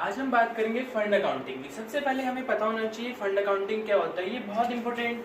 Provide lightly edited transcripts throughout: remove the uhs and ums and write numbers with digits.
आज हम बात करेंगे फंड अकाउंटिंग की। सबसे पहले हमें पता होना चाहिए फंड अकाउंटिंग क्या होता है। ये बहुत इंपॉर्टेंट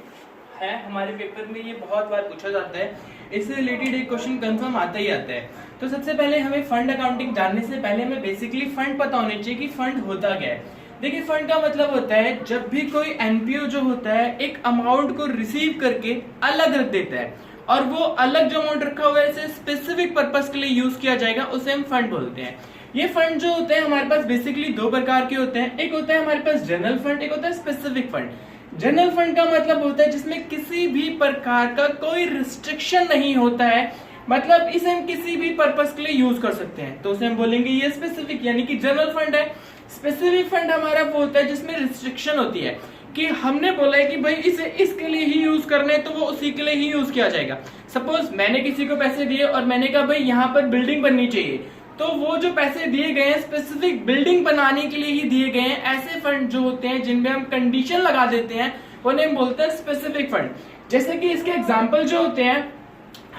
है, हमारे पेपर में ये बहुत बार पूछा जाता है, इससे रिलेटेड एक क्वेश्चन कंफर्म आता ही आता है। तो सबसे पहले हमें फंड अकाउंटिंग जानने से पहले हमें बेसिकली फंड पता होना चाहिए कि फंड होता क्या है। देखिए, फंड का मतलब होता है जब भी कोई एनपीओ जो होता है एक अमाउंट को रिसीव करके अलग रख देता है और वो अलग जो अमाउंट रखा हुआ है इसे स्पेसिफिक पर्पस के लिए यूज किया जाएगा, उसे हम फंड बोलते हैं। ये फंड जो होते हैं हमारे पास बेसिकली दो प्रकार के होते हैं। एक होता है हमारे पास जनरल फंड, एक होता है स्पेसिफिक फंड। जनरल फंड का मतलब होता है जिसमें किसी भी प्रकार का कोई रिस्ट्रिक्शन नहीं होता है, मतलब इसे हम किसी भी पर्पस के लिए यूज कर सकते हैं, तो उसे हम बोलेंगे ये स्पेसिफिक यानी कि जनरल फंड है। स्पेसिफिक फंड हमारा वो होता है जिसमें रिस्ट्रिक्शन होती है कि हमने बोला है कि भाई इसे इसके लिए ही यूज करना है, तो वो उसी के लिए ही यूज किया जाएगा। सपोज मैंने किसी को पैसे दिए और मैंने कहा भाई यहाँ पर बिल्डिंग बननी चाहिए, तो वो जो पैसे दिए गए हैं स्पेसिफिक बिल्डिंग बनाने के लिए ही दिए गए हैं। ऐसे फंड जो होते हैं जिनमें हम कंडीशन लगा देते हैं उन्हें हम बोलते हैं स्पेसिफिक फंड। जैसे कि इसके एग्जांपल जो होते हैं,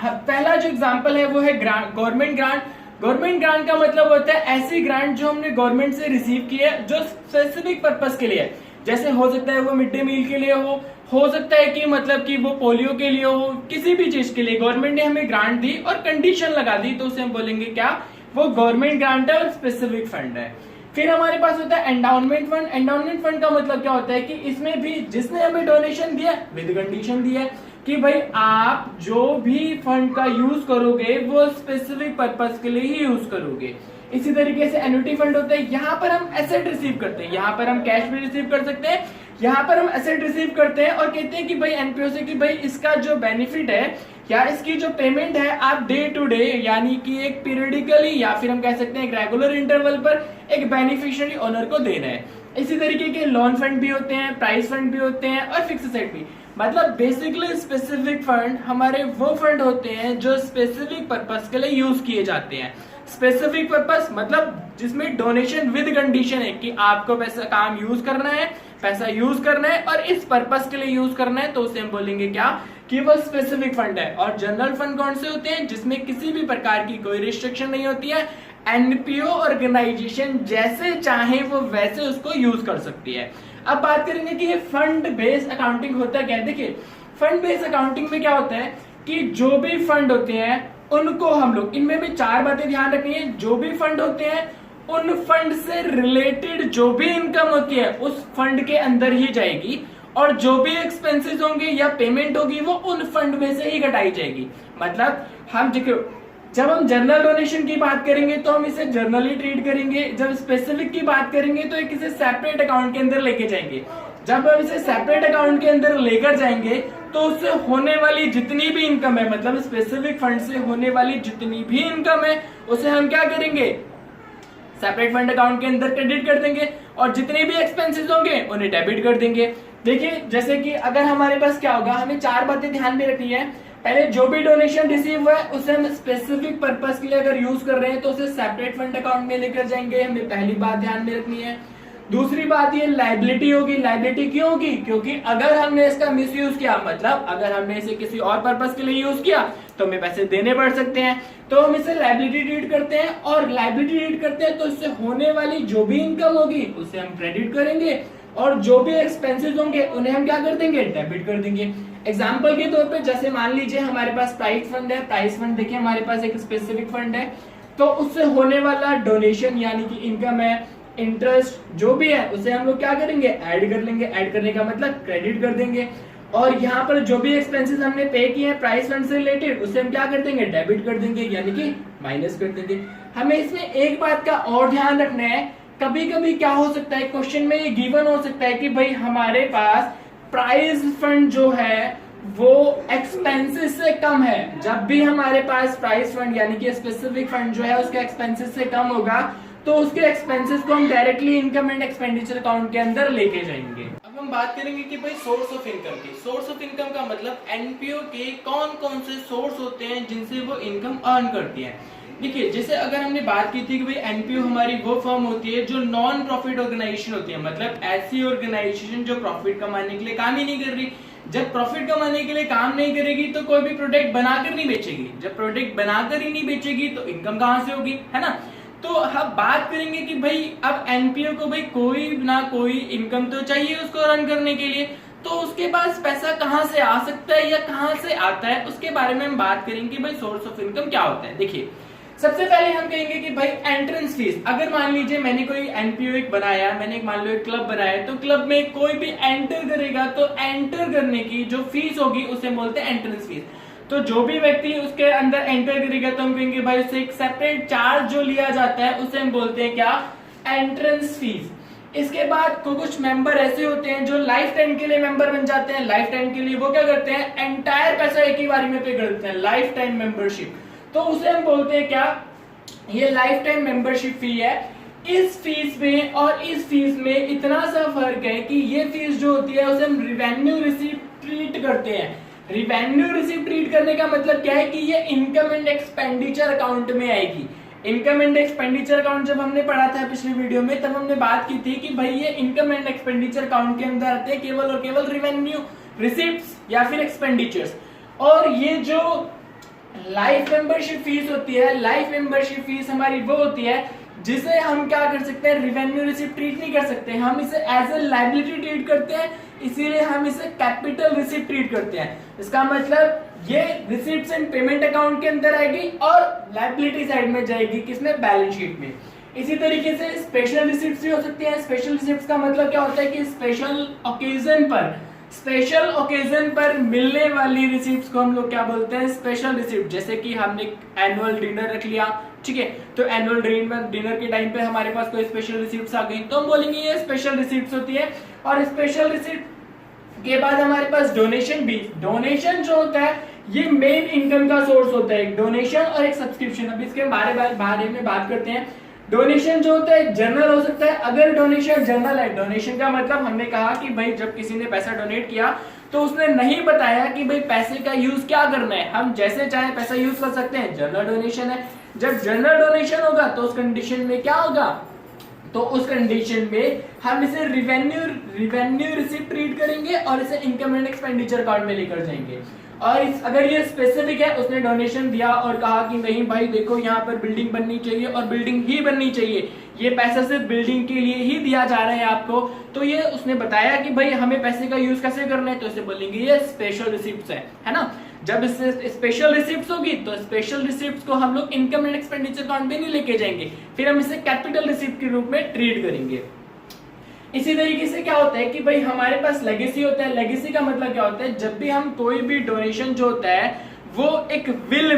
पहला जो एग्जांपल है वो है गवर्नमेंट ग्रांट। गवर्नमेंट ग्रांट का मतलब होता है ऐसी ग्रांट जो हमने गवर्नमेंट से रिसीव की है जो स्पेसिफिक पर्पस के लिए है। जैसे हो सकता है वो मिड डे मील के लिए हो सकता है कि मतलब कि वो पोलियो के लिए हो, किसी भी चीज के लिए गवर्नमेंट ने हमें ग्रांट दी और कंडीशन लगा दी, तो उसे हम बोलेंगे क्या, वो गवर्नमेंट ग्रांट है और स्पेसिफिक फंड है। फिर हमारे पास होता है एंडाउनमेंट फंड। एंडाउनमेंट फंड का मतलब क्या होता है कि इसमें भी जिसने हमें डोनेशन दिया विद कंडीशन दिया है कि भाई आप जो भी फंड का यूज करोगे वो स्पेसिफिक पर्पस के लिए ही यूज करोगे। इसी तरीके से एन्युटी फंड होता है, यहाँ पर हम एसेट रिसीव करते हैं, यहाँ पर हम कैश भी रिसीव कर सकते हैं, यहाँ पर हम एसेट रिसीव करते हैं और कहते हैं कि भाई एनपीओ से कि भाई इसका जो बेनिफिट है या इसकी जो पेमेंट है आप डे टू डे यानी कि एक पीरियडिकली या फिर हम कह सकते हैं एक रेगुलर इंटरवल पर एक बेनिफिशियरी ओनर को देना है। इसी तरीके के लोन फंड भी होते हैं, प्राइस फंड भी होते हैं और फिक्स एसेट भी। मतलब बेसिकली स्पेसिफिक फंड हमारे वो फंड होते हैं जो स्पेसिफिक पर्पस के लिए यूज किए जाते हैं। स्पेसिफिक पर्पस मतलब जिसमें डोनेशन विद कंडीशन है कि आपको पैसा काम यूज करना है, पैसा यूज करना है और इस पर्पस के लिए यूज करना है, तो उसे हम बोलेंगे क्या, कि वो स्पेसिफिक फंड है। और जनरल फंड कौन से होते हैं, जिसमें किसी भी प्रकार की कोई रिस्ट्रिक्शन नहीं होती है, एनपीओ ऑर्गेनाइजेशन जैसे चाहे वो वैसे उसको यूज कर सकती है। अब बात करेंगे कि ये फंड बेस्ड अकाउंटिंग होता क्या है। देखिए, फंड बेस्ड अकाउंटिंग में क्या होता है कि जो भी फंड होते हैं उनको हम लोग, इनमें भी चार बातें ध्यान रखनी है। जो भी फंड होते हैं उन फंड से रिलेटेड जो भी इनकम होती है उस फंड के अंदर ही जाएगी और जो भी एक्सपेंसेस होंगे या पेमेंट होगी वो उन फंड में से ही घटाई जाएगी। मतलब हम जब हम जनरल डोनेशन की बात करेंगे तो हम इसे जनरली ट्रीट करेंगे, जब स्पेसिफिक की बात करेंगे तो एक इसे सेपरेट अकाउंट के अंदर लेके जाएंगे। जब हम इसे सेपरेट अकाउंट के अंदर लेकर जाएंगे तो उससे होने वाली जितनी भी इनकम है, मतलब स्पेसिफिक फंड से होने वाली जितनी भी इनकम है उसे हम क्या करेंगे, सेपरेट फंड अकाउंट के अंदर क्रेडिट कर देंगे और जितने भी एक्सपेंसेस होंगे उन्हें डेबिट कर देंगे। देखिए, जैसे कि अगर हमारे पास क्या होगा, हमें चार बातें ध्यान में रखनी है। पहले जो भी डोनेशन रिसीव हुआ है उसे हम स्पेसिफिक पर्पस के लिए अगर यूज कर रहे हैं तो उसे सेपरेट फंड अकाउंट में लेकर जाएंगे, हमें पहली बात ध्यान में रखनी है। दूसरी बात ये लायबिलिटी होगी। लायबिलिटी क्यों होगी, क्योंकि अगर हमने इसका मिस यूज किया, मतलब अगर हमने इसे किसी और पर्पस के लिए यूज किया तो हमें पैसे देने पड़ सकते हैं, तो हम इसे लायबिलिटी ट्रीट करते हैं। और लायबिलिटी ट्रीट करते हैं तो इससे होने वाली जो भी इनकम होगी उसे हम क्रेडिट करेंगे और जो भी एक्सपेंसेस होंगे उन्हें हम क्या कर देंगे, डेबिट कर देंगे। एग्जाम्पल के तौर पे जैसे मान लीजिए हमारे पास प्राइस फंड है। प्राइस फंड देखिए हमारे पास एक स्पेसिफिक फंड है, तो उससे होने वाला डोनेशन यानी कि इनकम है, इंटरेस्ट जो भी है उसे हम लोग क्या करेंगे, ऐड कर लेंगे। ऐड करने का मतलब क्रेडिट कर देंगे। और यहाँ पर जो भी एक्सपेंसेस हमने पे किए हैं प्राइस फंड से रिलेटेड उसे हम क्या कर देंगे, डेबिट कर देंगे यानी कि माइनस कर देंगे। हमें इसमें एक बात का और ध्यान रखना है, कभी कभी क्या हो सकता है, क्वेश्चन में ये गिवन हो सकता है कि भाई हमारे पास प्राइस फंड जो है वो एक्सपेंसेस से कम है। जब भी हमारे पास प्राइस फंड यानी कि स्पेसिफिक फंड जो है उसके एक्सपेंसेस से कम होगा तो उसके एक्सपेंसेस को हम directly income and expenditure account के अंदर लेके जाएंगे। अब हम बात करेंगे कि भाई सोर्स ऑफ इनकम की। सोर्स ऑफ इनकम का मतलब एनपीओ के कौन कौन से सोर्स होते हैं जिनसे वो इनकम अर्न करती है। देखिए, जैसे अगर हमने बात की थी कि भाई एनपीओ हमारी वो फर्म होती है जो नॉन प्रॉफिट ऑर्गेनाइजेशन होती है, मतलब ऐसी ऑर्गेनाइजेशन जो प्रॉफिट कमाने के लिए काम ही नहीं कर रही। जब प्रॉफिट कमाने के लिए काम नहीं करेगी तो कोई भी प्रोडक्ट बनाकर नहीं बेचेगी, जब प्रोडक्ट बनाकर ही नहीं बेचेगी तो इनकम कहां से होगी, है ना। तो हम बात करेंगे कि भाई अब एनपीओ को भाई कोई ना कोई इनकम तो चाहिए उसको रन करने के लिए, तो उसके पास पैसा कहां से आ सकता है या कहां से आता है, उसके बारे में हम बात करेंगे कि भाई सोर्स ऑफ इनकम क्या होता है। देखिए सबसे पहले हम कहेंगे कि भाई एंट्रेंस फीस। अगर मान लीजिए मैंने कोई एनपीओ एक बनाया, मैंने मान लो एक क्लब बनाया, तो क्लब में कोई भी एंटर करेगा तो एंटर करने की जो फीस होगी उसे बोलते हैं एंट्रेंस फीस। तो जो भी व्यक्ति उसके अंदर एंटर करेगा तो हम कहेंगे भाई उससे एक सेपरेट चार्ज जो लिया जाता है उसे हम बोलते हैं क्या, एंट्रेंस फीस। इसके बाद कुछ मेंबर ऐसे होते हैं जो लाइफ टाइम के लिए मेंबर बन जाते हैं। लाइफ टाइम के लिए वो क्या करते हैं, एंटायर पैसा एक ही बारी में पे कर देते हैं, लाइफ टाइम मेंबरशिप। तो उसे हम बोलते हैं क्या, ये लाइफ टाइम मेंबरशिप फी है। इस फीस में और इस फीस में इतना सा फर्क है कि ये फीस जो होती है उसे हम रिवेन्यू रिसीप्ट ट्रीट करते हैं। रिवेन्यू रिसीप्ट ट्रीट करने का मतलब क्या है कि ये इनकम एंड एक्सपेंडिचर अकाउंट में आएगी। इनकम एंड एक्सपेंडिचर अकाउंट जब हमने पढ़ा था पिछली वीडियो में, तब हमने बात की थी कि भाई ये इनकम एंड एक्सपेंडिचर अकाउंट के अंदर आते हैं केवल और केवल रिवेन्यू रिसीप्ट्स या फिर एक्सपेंडिचर्स। और ये जो लाइफ मेंबरशिप फीस होती है, लाइफ मेंबरशिप फीस हमारी वो होती है जिसे हम क्या कर सकते हैं, रिवेन्यू रिसीप्ट ट्रीट नहीं कर सकते, हम इसे एज ए लायबिलिटी ट्रीट करते हैं, इसीलिए हम इसे कैपिटल रिसीप्ट ट्रीट करते हैं। इसका मतलब ये रिसीप्ट्स एंड पेमेंट अकाउंट के अंदर आएगी और लायबिलिटी साइड में जाएगी, किसमें, बैलेंस शीट में। इसी तरीके से स्पेशल रिसीप्ट्स भी हो सकती हैं। स्पेशल रिसीप्ट्स का मतलब क्या होता है कि स्पेशल ओकेजन पर मिलने वाली रिसीप्ट्स को हम लोग क्या बोलते हैं, स्पेशल रिसीप्ट। जैसे कि हमने एनुअल डिनर रख लिया, ठीक है, तो एनुअल डिनर के टाइम पे हमारे पास कोई स्पेशल रिसीप्ट्स आ गई तो हम बोलेंगे ये स्पेशल रिसीप्ट्स होती है। और स्पेशल रिसीप्ट के बाद हमारे पास डोनेशन भी। डोनेशन जो होता है ये मेन इनकम का सोर्स होता है, एक डोनेशन और एक सब्सक्रिप्शन। अब इसके बारे में बात करते हैं। डोनेशन जो होता है जनरल हो सकता है। अगर डोनेशन जनरल है, डोनेशन का मतलब हमने कहा कि भाई जब किसी ने पैसा डोनेट किया तो उसने नहीं बताया कि भाई पैसे का यूज क्या करना है, हम जैसे चाहे पैसा यूज कर सकते हैं, जनरल डोनेशन है। जब जनरल डोनेशन होगा तो उस कंडीशन में क्या होगा, तो उस कंडीशन में हम इसे रिवेन्यू रिसीप्ट ट्रीट करेंगे और इसे इनकम एंड एक्सपेंडिचर अकाउंट में लेकर जाएंगे। और अगर ये स्पेसिफिक है, उसने डोनेशन दिया और कहा कि नहीं भाई देखो यहाँ पर बिल्डिंग बननी चाहिए और बिल्डिंग ही बननी चाहिए, ये पैसा सिर्फ बिल्डिंग के लिए ही दिया जा रहा है आपको, तो ये उसने बताया कि भाई हमें पैसे का यूज कैसे करना है, तो इसे बोलेंगे ये स्पेशल रिसिप्ट्स है ना। जब इससे स्पेशल रिसिप्ट्स होगी तो स्पेशल रिसिप्ट्स को हम लोग इनकम एंड एक्सपेंडिचर अकाउंट में नहीं लेके जाएंगे, फिर हम इसे कैपिटल रिसिप्ट के रूप में ट्रीट करेंगे। इसी तरीके से क्या होता है कि भाई हमारे पास लेगेसी होता है। लेगेसी का मतलब क्या होता है, जब भी हम कोई भी डोनेशन जो होता है वो एक विल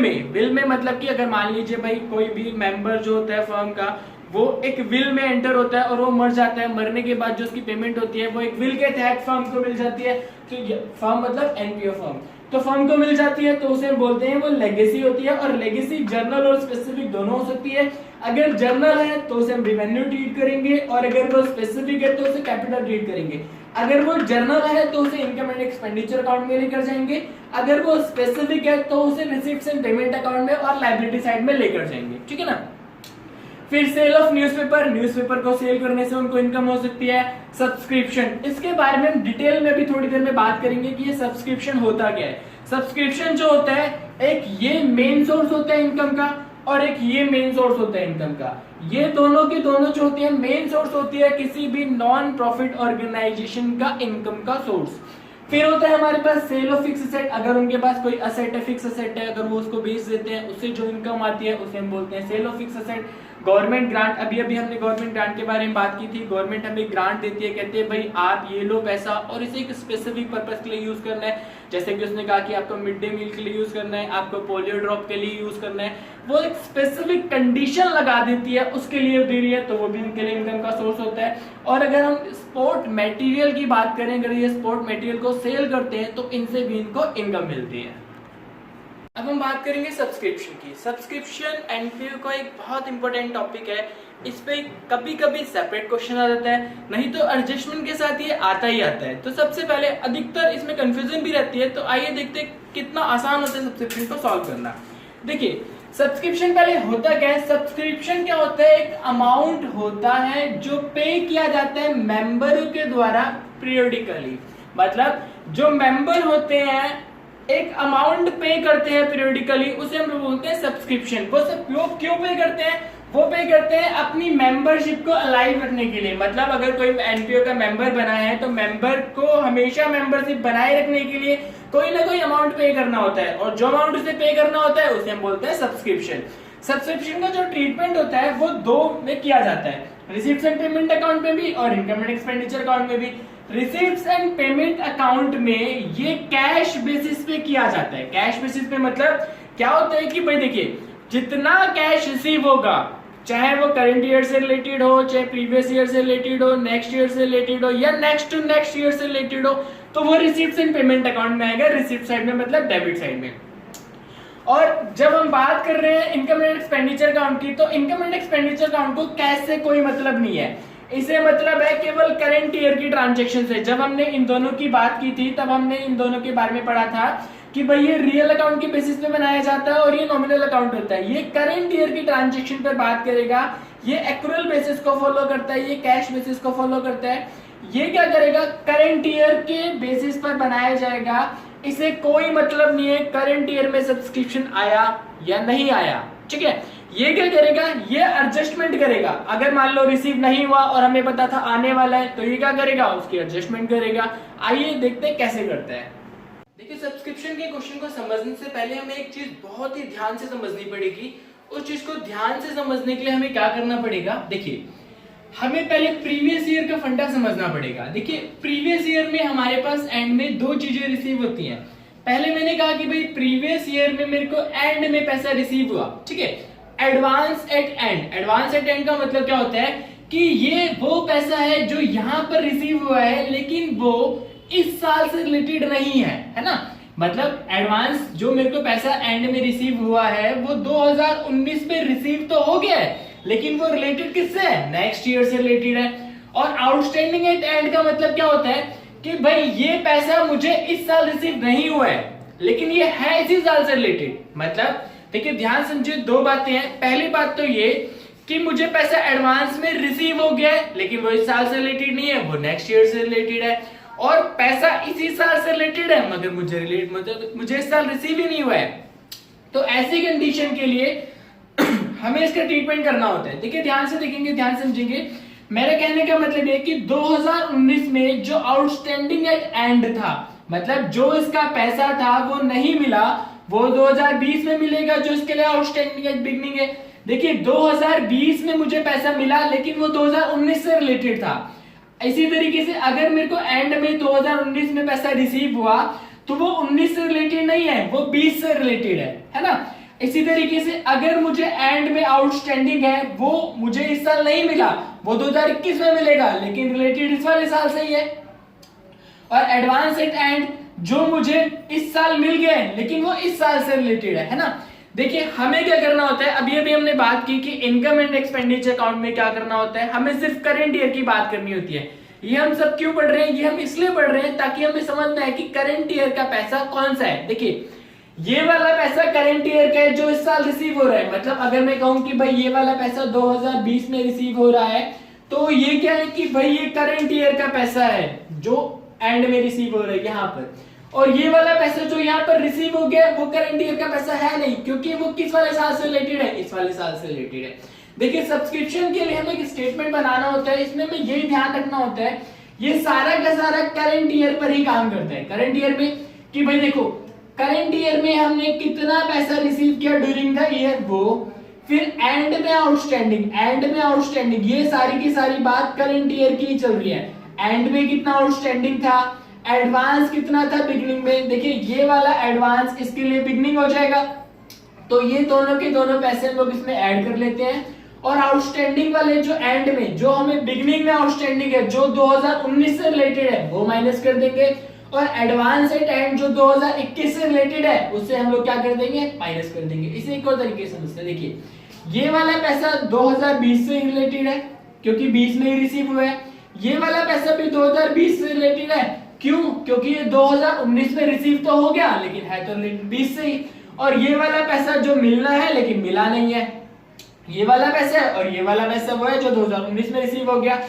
में मतलब कि अगर मान लीजिए भाई कोई भी मेंबर जो होता है फर्म का, वो एक विल में एंटर होता है और वो मर जाता है, मरने के बाद जो उसकी पेमेंट होती है वो एक विल के तहत फर्म को मिल जाती है। तो फर्म मतलब एनपीओ फर्म, तो फर्म को मिल जाती है तो उसे बोलते हैं वो लेगेसी होती है। और लेगेसी जनरल और स्पेसिफिक दोनों हो सकती है। अगर जनरल है तो उसे हम रिवेन्यू ट्रीट करेंगे और अगर वो स्पेसिफिक है तो उसे कैपिटल ट्रीट करेंगे। अगर वो जनरल है तो उसे इनकम एंड एक्सपेंडिचर अकाउंट में लेकर जाएंगे, अगर वो स्पेसिफिक है तो उसे रिसीप्ट्स एंड पेमेंट अकाउंट में और लायबिलिटी साइड में लेकर जाएंगे, ठीक है ना। फिर सेल ऑफ न्यूज़पेपर को सेल करने से उनको इनकम हो सकती है। सब्सक्रिप्शन, इसके बारे में हम डिटेल में भी थोड़ी देर में बात करेंगे कि ये सब्सक्रिप्शन होता क्या है। सब्सक्रिप्शन जो होता है, एक ये मेन सोर्स होता है इनकम का और एक ये मेन सोर्स होता है इनकम का। ये दोनों की दोनों जो होती है मेन सोर्स होती है किसी भी नॉन प्रॉफिट ऑर्गेनाइजेशन का इनकम का सोर्स। फिर होता है हमारे पास सेल ऑफ फिक्स असेट। अगर उनके पास कोई असेट है, फिक्स असेट है, अगर वो उसको बेच देते हैं उससे जो इनकम आती है उसे हम बोलते हैं sale of fix asset. Government grant, अभी हमने गवर्नमेंट ग्रांट के बारे में बात की थी। गवर्नमेंट हमें ग्रांट देती है, कहते हैं भाई आप ये लो पैसा और इसे एक स्पेसिफिक पर्पस के लिए यूज करना है। जैसे कि उसने कहा कि आपको मिड डे मील के लिए यूज करना है, आपको पोलियो ड्रॉप के लिए यूज करना है, वो एक स्पेसिफिक कंडीशन लगा देती है, उसके लिए दे रही है, तो वो भी इनके लिए इनकम का सोर्स होता है। और अगर हम स्पोर्ट मटेरियल की बात करें, अगर ये स्पोर्ट मटेरियल को सेल करते हैं तो इनसे भी इनको इनकम मिलती है। अब हम बात करेंगे सब्सक्रिप्शन की। सब्सक्रिप्शन एनपीओ का एक बहुत इंपॉर्टेंट टॉपिक है। इस पे कभी कभी सेपरेट क्वेश्चन आ जाता है, नहीं तो एडजस्टमेंट के साथ ये आता ही आता है। तो सबसे पहले अधिकतर इसमें कंफ्यूजन भी रहती है, तो आइए देखते हैं कितना आसान होता है सब्सक्रिप्शन को सॉल्व करना। देखिए सब्सक्रिप्शन पहले होता क्या है। सब्सक्रिप्शन क्या होता है, एक अमाउंट होता है जो पे किया जाता है मेंबरों के द्वारा पीरियडिकली। मतलब जो मेंबर होते हैं एक अमाउंट पे करते हैं पीरियडिकली, उसे हम बोलते हैं सब्सक्रिप्शन। वो सब क्यों पे करते हैं, वो पे करते हैं अपनी मेंबरशिप को अलाइव रखने के लिए। मतलब अगर कोई एनपीओ का मेंबर बना है तो मेंबर को हमेशा मेंबरशिप बनाए रखने के लिए कोई ना कोई अमाउंट पे करना होता है, और जो अमाउंट उसे पे करना होता है उसे हम बोलते हैं सब्सक्रिप्शन। सब्सक्रिप्शन का जो ट्रीटमेंट होता है वो दो में किया जाता है, रिसीप्ट्स एंड पेमेंट अकाउंट में भी और इनकम एंड एक्सपेंडिचर अकाउंट में भी। रिसीप्ट्स एंड पेमेंट अकाउंट में ये कैश बेसिस पे किया जाता है। कैश बेसिस पे मतलब क्या होता है कि भाई देखिए, जितना कैश रिसीव होगा, चाहे वो करंट ईयर से रिलेटेड हो, चाहे प्रीवियस ईयर से रिलेटेड हो, नेक्स्ट ईयर से रिलेटेड हो या नेक्स्ट टू नेक्स्ट ईयर से रिलेटेड हो, तो वो रिसीप्ट्स एंड पेमेंट अकाउंट में आएगा, रिसीप्ट साइड में मतलब डेबिट साइड में। और जब हम बात कर रहे हैं इनकम एंड एक्सपेंडिचर अकाउंट की, तो इनकम एंड एक्सपेंडिचर अकाउंट को कैश से कोई मतलब नहीं है, इसे मतलब है केवल करंट ईयर की ट्रांजैक्शन से। जब हमने इन दोनों की बात की थी तब हमने इन दोनों के बारे में पढ़ा था कि भाई ये रियल अकाउंट के बेसिस पे बनाया जाता है और ये नॉमिनल अकाउंट होता है। ये करंट ईयर की ट्रांजैक्शन पर बात करेगा, ये एक्रूअल बेसिस को फॉलो करता है, ये कैश बेसिस को फॉलो करता है। ये क्या करेगा, करंट ईयर के बेसिस पर बनाया जाएगा, इसे कोई मतलब नहीं है करंट ईयर में सब्सक्रिप्शन आया या नहीं आया, ठीक है। ये क्या करेगा, ये एडजस्टमेंट करेगा। अगर मान लो रिसीव नहीं हुआ और हमें पता था आने वाला है, तो ये क्या करेगा, उसकी एडजस्टमेंट करेगा। आइए देखते हैं कैसे करता है। देखिए, सब्सक्रिप्शन के क्वेश्चन को समझने से पहले हमें एक चीज बहुत ही ध्यान से समझनी पड़ेगी। उस चीज को ध्यान से समझने के लिए हमें क्या करना पड़ेगा, देखिए हमें पहले प्रीवियस ईयर का फंडा समझना पड़ेगा। देखिए, प्रीवियस ईयर में हमारे पास एंड में दो चीजें रिसीव होती हैं। पहले मैंने कहा कि भाई प्रीवियस ईयर में मेरे को एंड में पैसा रिसीव हुआ, ठीक है, advance at and. Advance at and का मतलब क्या होता है कि ये वो पैसा है जो यहाँ पर रिसीव हुआ है लेकिन वो इस साल से रिलेटेड नहीं है ना। मतलब एडवांस जो मेरे को पैसा एंड में रिसीव हुआ है वो 2019 में रिसीव तो हो गया है, लेकिन वो रिलेटेड किससे है, नेक्स्ट ईयर से रिलेटेड है। और आउटस्टैंडिंग एट एंड का मतलब क्या होता है कि भाई ये पैसा मुझे इस साल रिसीव नहीं हुआ है लेकिन ये है इसी साल से रिलेटेड। मतलब देखिए, ध्यान समझिए, दो बातें हैं। पहली बात तो ये कि मुझे पैसा एडवांस में रिसीव हो गया है लेकिन वो इस साल से रिलेटेड नहीं है, वो नेक्स्ट ईयर से रिलेटेड है। और पैसा इसी साल से रिलेटेड है मगर मुझे इस साल रिसीव ही नहीं हुआ है। तो ऐसी कंडीशन के लिए हमें इसका ट्रीटमेंट करना होता है। देखिए, ध्यान से देखेंगे, ध्यान समझेंगे। मेरे कहने का मतलब ये कि 2019 में जो आउटस्टैंडिंग एट एंड था, मतलब जो इसका पैसा था वो नहीं मिला, वो 2020 में मिलेगा, जो इसके लिए आउटस्टैंडिंग एट बिगनिंग है। देखिए, 2020 में मुझे पैसा मिला लेकिन वो 2019 से रिलेटेड था। इसी तरीके से अगर मेरे को एंड में 2019 में पैसा रिसीव हुआ तो वो 19 से रिलेटेड नहीं है, वो 20 से रिलेटेड है ना। इसी तरीके से अगर मुझे एंड में आउटस्टैंडिंग है वो मुझे इस साल नहीं मिला, वो 2021 में मिलेगा लेकिन रिलेटेड इस वाले साल से ही है। और एडवांस एट एंड जो मुझे इस साल मिल गया है लेकिन वो इस साल से रिलेटेड है ना। देखिए, हमें क्या करना होता है, अभी अभी हमने बात की कि इनकम एंड एक्सपेंडिचर अकाउंट में क्या करना होता है, हमें सिर्फ करंट ईयर की बात करनी होती है। ये हम सब क्यों पढ़ रहे हैं, ये हम इसलिए पढ़ रहे हैं ताकि हमें समझ में आए कि करंट ईयर का पैसा कौन सा है। देखिए, ये वाला पैसा करंट ईयर का है जो इस साल रिसीव हो रहा है। मतलब अगर मैं कहूं कि भाई ये वाला पैसा 2020 में रिसीव हो रहा है तो ये क्या है कि भाई ये करंट ईयर का पैसा है जो एंड में रिसीव हो रहा है यहाँ पर। और ये वाला पैसा जो यहाँ पर रिसीव हो गया वो करंट ईयर का पैसा है नहीं, क्योंकि वो किस वाले साल से रिलेटेड है, इस वाले साल से रिलेटेड है। देखिए, सब्सक्रिप्शन के लिए हमें एक स्टेटमेंट बनाना होता है, इसमें हमें यही ध्यान रखना होता है ये सारा का सारा करंट ईयर पर ही काम करता है। करंट ईयर में कि भाई देखो, करंट ईयर में हमने कितना पैसा रिसीव किया ड्यूरिंग द ईयर, वो फिर एंड में आउटस्टैंडिंग, ये सारी की सारी बात करंट ईयर की ही चल रही है। एंड में कितना आउटस्टैंडिंग था, एडवांस कितना था बिगनिंग में। देखिए, ये वाला एडवांस इसके लिए बिगनिंग हो जाएगा, तो ये दोनों के दोनों पैसे हम लोग इसमें ऐड कर लेते हैं। और आउटस्टैंडिंग वाले जो एंड में, जो हमें बिगनिंग में आउटस्टैंडिंग है जो 2019 से रिलेटेड है वो माइनस कर देंगे। और एडवांस एट एंड जो 2021 से रिलेटेड है उससे हम लोग क्या कर देंगे, माइनस कर देंगे। इसे एक और तरीके से समझते हैं। देखिए, ये वाला पैसा 2020 से रिलेटेड है क्योंकि 20 में ही रिसीव हुआ है। ये वाला पैसा भी 2020 से रिलेटेड है, क्यों, क्योंकि ये 2019 में रिसीव तो हो गया लेकिन है तो 20 से ही। और ये वाला पैसा जो मिलना है लेकिन मिला नहीं है, ये वाला पैसा है। और ये वाला पैसा वो है जो 2019 में रिसीव हो गया।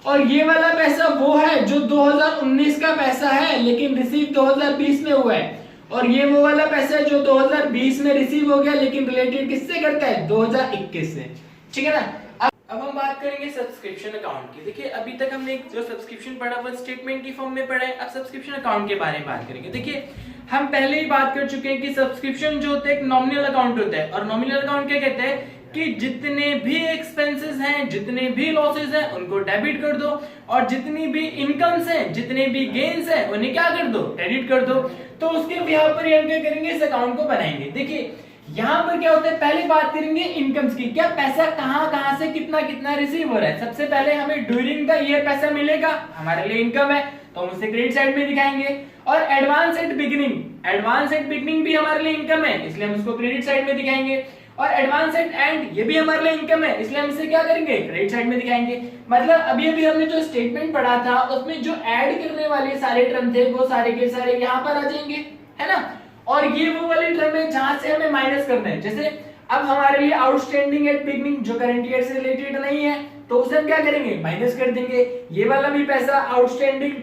और ये वाला पैसा वो है जो 2019 का पैसा है लेकिन रिसीव 2020 में हुआ है। और ये वो वाला पैसा है जो 2020 में रिसीव हो गया लेकिन रिलेटेड किससे करता है, 2021 से। ठीक है ना। अब हम बात करेंगे सब्सक्रिप्शन अकाउंट की। देखिए अभी तक हमने जो सब्सक्रिप्शन पढ़ा वो स्टेटमेंट की फॉर्म में पढ़ा है, अब सब्सक्रिप्शन अकाउंट के बारे में बात करेंगे। देखिए हम पहले ही बात कर चुके हैं कि सब्सक्रिप्शन जो होता है एक नॉमिनल अकाउंट होता है, और नॉमिनल अकाउंट क्या कहते हैं कि जितने भी एक्सपेंसेस हैं, जितने भी लॉसेस हैं उनको डेबिट कर दो, और जितनी भी इनकम्स हैं, जितने भी गेन्स हैं उन्हें क्या कर दो, क्रेडिट कर दो। तो उसके बिहाफ पर हम क्या करेंगे, इस अकाउंट को बनाएंगे। देखिए यहाँ पर क्या होता है, पहले बात करेंगे इनकम्स की, क्या पैसा कहां से कितना कितना रिसीव हो रहा है। सबसे पहले हमें ड्यूरिंग द ईयर पैसा मिलेगा, हमारे लिए इनकम है तो हम उसे क्रेडिट साइड में दिखाएंगे। और एडवांस एट बिगिनिंग भी हमारे लिए इनकम है, इसलिए हम उसको क्रेडिट साइड में दिखाएंगे। और एडवांस एट एंड ये भी हमारे लिए इनकम है, इसलिए हम इसे क्या करेंगे, क्रेडिट साइड में दिखाएंगे। मतलब अभी हमने जो स्टेटमेंट पढ़ा था उसमें जो ऐड करने वाले सारे टर्म थे वो सारे के सारे यहाँ पर आ जाएंगे, है ना। और ये वो वाले टर्म है जहां से हमें माइनस करना है। जैसे अब हमारे लिए आउटस्टैंडिंग एट बिगिनिंग जो करंट ईयर से रिलेटेड नहीं है तो उसे हम क्या करेंगे, माइनस कर देंगे। ये वाला भी पैसा आउटस्टैंडिंग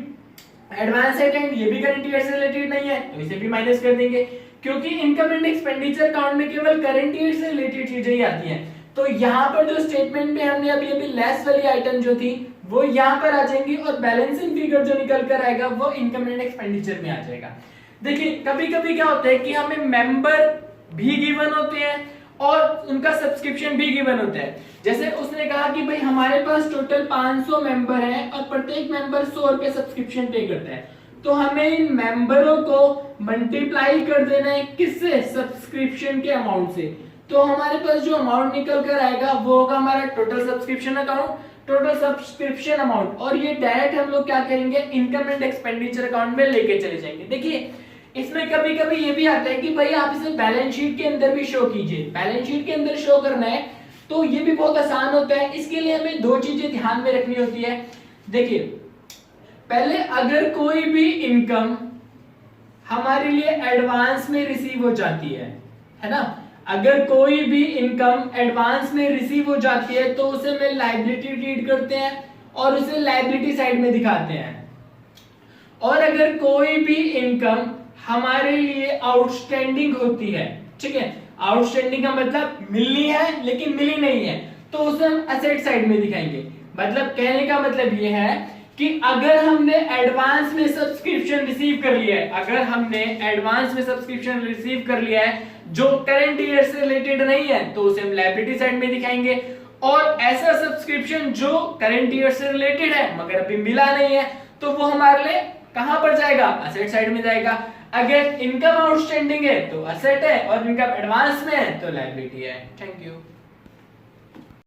एडवांस एट एंड ये भी करंट ईयर से रिलेटेड नहीं है तो इसे भी माइनस कर देंगे, क्योंकि इनकम एंड एक्सपेंडिचर अकाउंट में केवल करंट ईयर से रिलेटेड चीजें ही आती हैं। तो यहाँ पर जो स्टेटमेंट में हमने अभी लेस वाली आइटम जो थी वो यहाँ पर आ जाएंगी, और बैलेंसिंग फिगर जो निकल कर आएगा वो इनकम एंड एक्सपेंडिचर में आ जाएगा। देखिए कभी कभी क्या होता है कि हमें मेंबर भी गिवन होते हैं और उनका सब्सक्रिप्शन भी गिवन होता है। जैसे उसने कहा कि भाई हमारे पास टोटल 500 मेंबर हैं और प्रत्येक मेंबर 100 रुपए सब्सक्रिप्शन पे करता है, तो हमें इन मेंबरों को मल्टीप्लाई कर देना है किससे, सब्सक्रिप्शन के अमाउंट से। तो हमारे पास जो अमाउंट निकल कर आएगा वो होगा हमारा total subscription account, total subscription amount, और ये डायरेक्ट हम लोग क्या करेंगे, इनकम एंड एक्सपेंडिचर अकाउंट में लेके चले जाएंगे। देखिए इसमें कभी कभी ये भी आता है कि भाई आप इसे बैलेंस शीट के अंदर भी शो कीजिए। बैलेंस शीट के अंदर शो करना है तो ये भी बहुत आसान होता है। इसके लिए हमें दो चीजें ध्यान में रखनी होती है। देखिए पहले अगर कोई भी इनकम हमारे लिए एडवांस में रिसीव हो जाती है ना, अगर कोई भी इनकम एडवांस में रिसीव हो जाती है तो उसे हम लायबिलिटी ट्रीट करते हैं और उसे लायबिलिटी साइड में दिखाते हैं। और अगर कोई भी इनकम हमारे लिए आउटस्टैंडिंग होती है, ठीक है, आउटस्टैंडिंग का मतलब मिलनी है लेकिन मिली नहीं है, तो उसे हम एसेट साइड में दिखाएंगे। मतलब कहने का मतलब ये है कि अगर हमने एडवांस में सब्सक्रिप्शन रिसीव कर लिया है, अगर हमने एडवांस में सब्सक्रिप्शन रिसीव कर लिया है जो करंट ईयर से रिलेटेड नहीं है तो उसे हम लायबिलिटी साइड में दिखाएंगे। और ऐसा सब्सक्रिप्शन जो करंट ईयर से रिलेटेड है मगर अभी मिला नहीं है तो वो हमारे लिए कहां पर जाएगा, एसेट साइड में जाएगा। अगर इनकम आउटस्टैंडिंग है तो एसेट है और इनकम एडवांस में है तो लायबिलिटी है। Thank you.